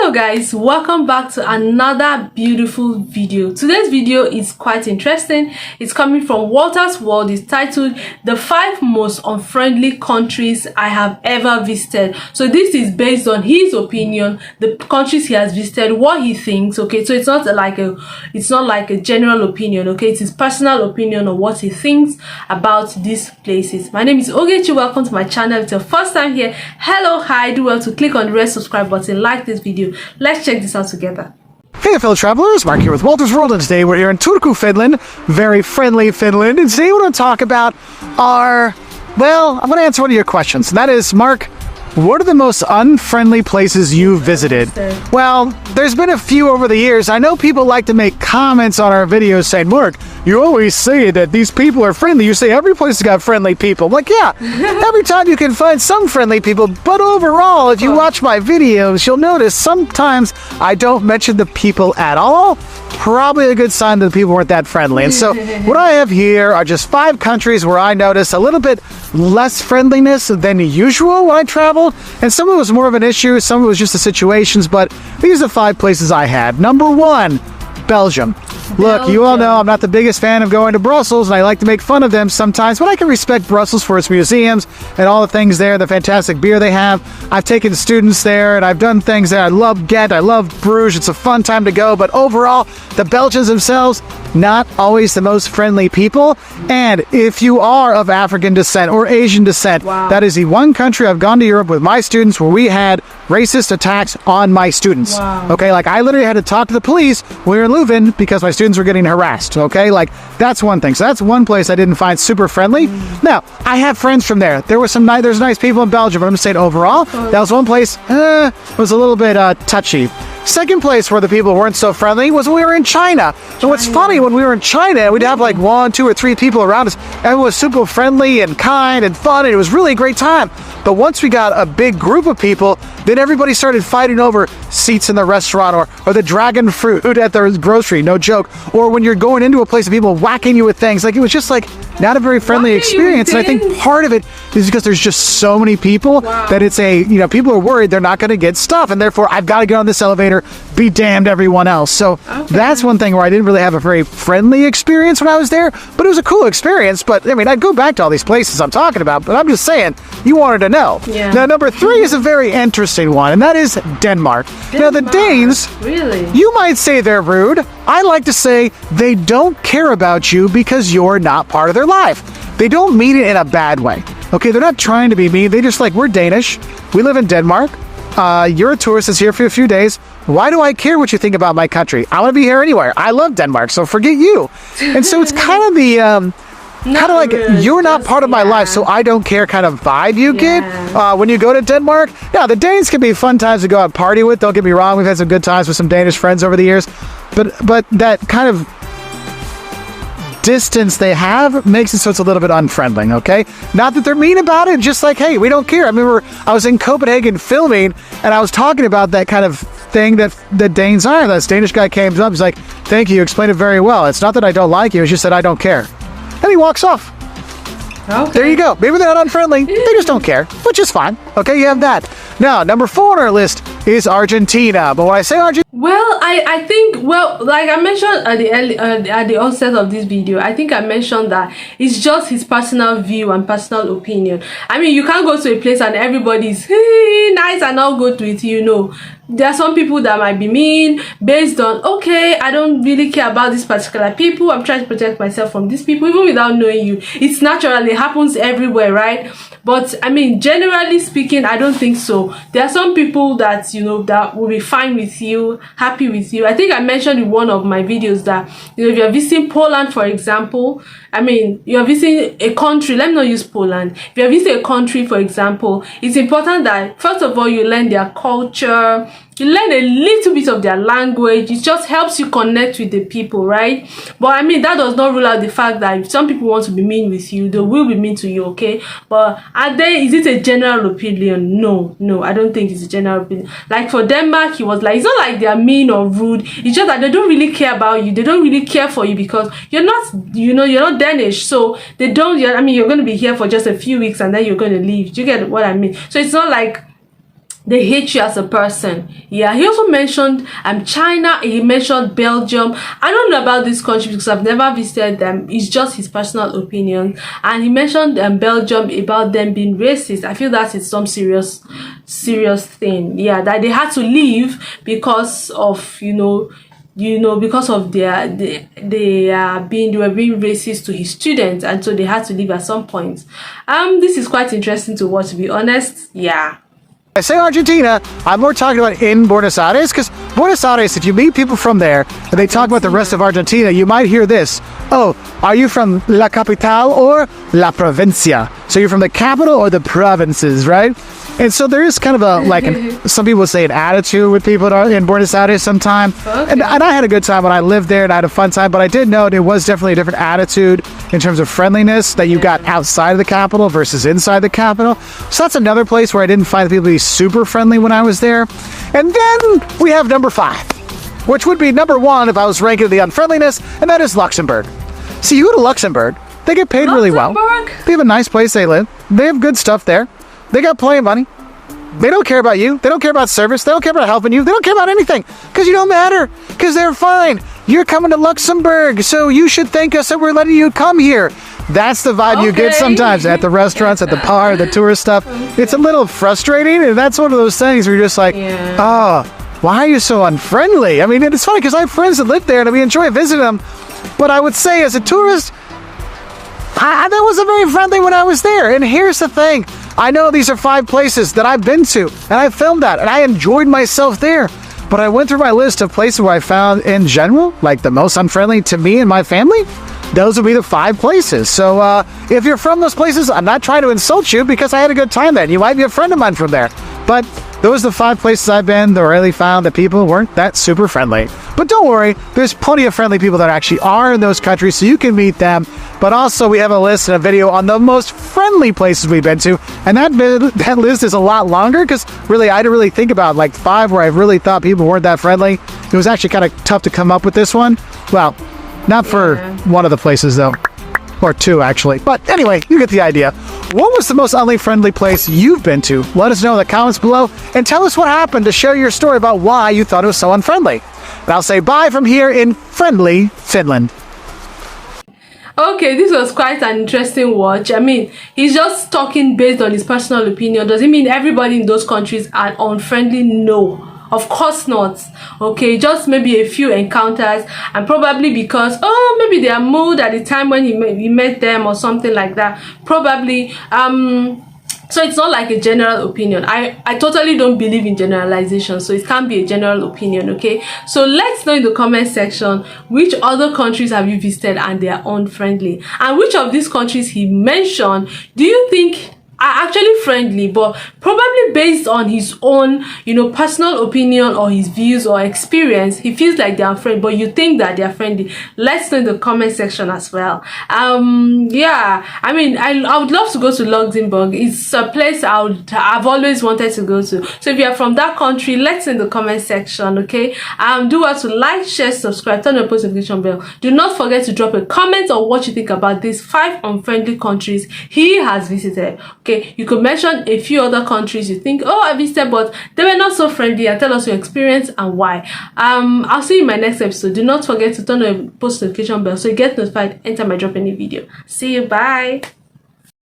Hello guys, welcome back to another beautiful video. Today's video is quite interesting. It's coming from Wolter's World. It's titled the 5 most unfriendly countries I have ever visited. So this is based on his opinion, the countries he has visited, what he thinks. Okay, so it's not like a general opinion. Okay, it's his personal opinion on what he thinks about these places. My name is Ogechi. Welcome to my channel. If it's your first time here, hello, hi, do well to click on the red subscribe button, like this video. Let's check this out together. Hey fellow travelers, Mark here with Wolter's World, and today we're here in Turku, Finland, very friendly Finland, and today we're going to talk about I'm going to answer one of your questions, and that is, Mark, what are the most unfriendly places you've visited? Well, there's been a few over the years. I know people like to make comments on our videos saying, Mark, you always say that these people are friendly. You say every place has got friendly people. I'm like, yeah, every time you can find some friendly people, but overall, if you watch my videos, you'll notice sometimes I don't mention the people at all. Probably a good sign that the people weren't that friendly. And so what I have here are just 5 countries where I notice a little bit less friendliness than usual when I traveled. And some of it was more of an issue, some of it was just the situations, but these are the 5 places I had. Number 1, Belgium. Look, you all know I'm not the biggest fan of going to Brussels, and I like to make fun of them sometimes, but I can respect Brussels for its museums and all the things there, the fantastic beer they have. I've taken students there, and I've done things there. I love Ghent, I love Bruges. It's a fun time to go, but overall, the Belgians themselves, not always the most friendly people. And if you are of African descent or Asian descent, that is the one country I've gone to Europe with my students where we had racist attacks on my students. Okay, like I literally had to talk to the police when we were in Leuven because my students were getting harassed. Okay, like that's one thing. So that's one place I didn't find super friendly. Now, I have friends from there. There's nice people in Belgium, but I'm just saying overall, that was one place, was a little bit touchy. Second place where the people weren't so friendly was when we were in China. And what's funny, when we were in China, we'd have like 1, 2, or 3 people around us. Everyone was super friendly and kind and fun, and it was really a great time. But once we got a big group of people, then everybody started fighting over seats in the restaurant or the dragon fruit at the grocery, no joke. Or when you're going into a place of people whacking you with things. Like, it was just like not a very friendly experience. And I think part of it is because there's just so many people that it's people are worried they're not going to get stuff. And therefore, I've got to get on this elevator, be damned everyone else. So that's one thing where I didn't really have a very friendly experience when I was there, but it was a cool experience. But I mean, I'd go back to all these places I'm talking about, but I'm just saying, you wanted to know. Now, number 3 is a very interesting one, and that is Denmark. Now, the Danes, you might say they're rude. I like to say they don't care about you because you're not part of their life. They don't mean it in a bad way. Okay, they're not trying to be mean. They just like, we're Danish. We live in Denmark. You're a tourist that's here for a few days. Why do I care what you think about my country? I want to be here anywhere. I love Denmark, so forget you. And so it's kind of the you're not part of my life, so I don't care kind of vibe you get when you go to Denmark. Now, the Danes can be fun times to go out and party with. Don't get me wrong. We've had some good times with some Danish friends over the years. But that kind of distance they have makes it so it's a little bit unfriendly, okay? Not that they're mean about it, just like, hey, we don't care. I remember I was in Copenhagen filming, and I was talking about that kind of thing that the Danes are. This Danish guy came up, he's like, thank you, you explained it very well. It's not that I don't like you, it's just that I don't care. And he walks off. Okay. There you go. Maybe they're not unfriendly. They just don't care, which is fine. Okay, you have that. Now, number 4 on our list is Argentina. But when I say Argentina, well, I think, like I mentioned at the onset of this video, I think I mentioned that it's just his personal view and personal opinion. I mean, you can't go to a place and everybody's nice and all good with you, There are some people that might be mean based on, okay, I don't really care about this particular people. I'm trying to protect myself from these people, even without knowing you. It's natural. It happens everywhere, right? But I mean, generally speaking, I don't think so. There are some people that, that will be fine with you, happy with you. I think I mentioned in one of my videos that, if you're visiting Poland, for example, I mean, you're visiting a country, let me not use Poland. If you're visiting a country, for example, it's important that, first of all, you learn their culture, you learn a little bit of their language. It just helps you connect with the people, right? But I mean, that does not rule out the fact that if some people want to be mean with you, they will be mean to you, okay? But is it a general opinion? No, I don't think it's a general opinion. Like for Denmark, he was like, it's not like they are mean or rude. It's just that they don't really care about you. They don't really care for you because you're not, you're not Danish. So they don't, you're going to be here for just a few weeks and then you're going to leave. Do you get what I mean? So it's not like they hate you as a person. Yeah, he also mentioned China, he mentioned Belgium. I don't know about this country because I've never visited them. It's just his personal opinion. And he mentioned Belgium, about them being racist. I feel that is some serious thing. Yeah, that they had to leave because of because of they were being racist to his students, and so they had to leave at some point. This is quite interesting to watch, to be honest. Yeah. I say Argentina, I'm more talking about in Buenos Aires, because Buenos Aires, if you meet people from there and they talk about the rest of Argentina, you might hear this. Oh, are you from La Capital or La Provincia? So you're from the capital or the provinces, right? And so there is kind of a, some people say an attitude with people in Buenos Aires sometime. Okay. And I had a good time when I lived there and I had a fun time, but I did note it was definitely a different attitude in terms of friendliness that you got outside of the capital versus inside the capital. So that's another place where I didn't find the people to be super friendly when I was there. And then we have number 5, which would be number 1 if I was ranking the unfriendliness, and that is Luxembourg. See, you go to Luxembourg, they get paid really well. They have a nice place they live. They have good stuff there. They got plenty of money. They don't care about you. They don't care about service. They don't care about helping you. They don't care about anything because you don't matter, because they're fine. You're coming to Luxembourg, so you should thank us that we're letting you come here. That's the vibe you get sometimes at the restaurants, at the bar, the tourist stuff. It's a little frustrating, and that's one of those things where you're just like, oh, why are you so unfriendly? I mean, it's funny because I have friends that live there, and we enjoy visiting them, but I would say as a tourist, that wasn't very friendly when I was there. And here's the thing. I know these are 5 places that I've been to, and I filmed that, and I enjoyed myself there. But I went through my list of places where I found, in general, like the most unfriendly to me and my family. Those would be the 5 places. So if you're from those places, I'm not trying to insult you because I had a good time there. You might be a friend of mine from there. But those are the 5 places I've been that I really found that people weren't that super friendly. But don't worry, there's plenty of friendly people that actually are in those countries, so you can meet them. But also, we have a list and a video on the most friendly places we've been to, and that list is a lot longer because really, I didn't really think about like 5 where I really thought people weren't that friendly. It was actually kind of tough to come up with this one. Well, not for one of the places though. Or 2, actually. But anyway, you get the idea. What was the most unfriendly place you've been to? Let us know in the comments below, and tell us what happened to share your story about why you thought it was so unfriendly. And I'll say bye from here in friendly Finland. Okay, this was quite an interesting watch. I mean, he's just talking based on his personal opinion. Does it mean everybody in those countries are unfriendly? No. Of course not. Okay, just maybe a few encounters, and probably because maybe they are mood at the time when he met them or something like that. Probably so it's not like a general opinion. I totally don't believe in generalization, so it can't be a general opinion. Okay, so let's know in the comment section which other countries have you visited and they are unfriendly, and which of these countries he mentioned do you think are actually friendly, but probably based on his own personal opinion or his views or experience, he feels like they are friendly, but you think that they are friendly. Let's know in the comment section as well. Yeah, I mean, I would love to go to Luxembourg. It's a place I've always wanted to go to. So if you are from that country, let's know in the comment section. Okay, do well to like, share, subscribe, turn on the post notification bell. Do not forget to drop a comment on what you think about these 5 unfriendly countries he has visited. Okay, you could mention a few other countries you think, I visited, but they were not so friendly, and tell us your experience and why. I'll see you in my next episode. Do not forget to turn on the post notification bell so you get notified anytime I drop any video. See you, bye.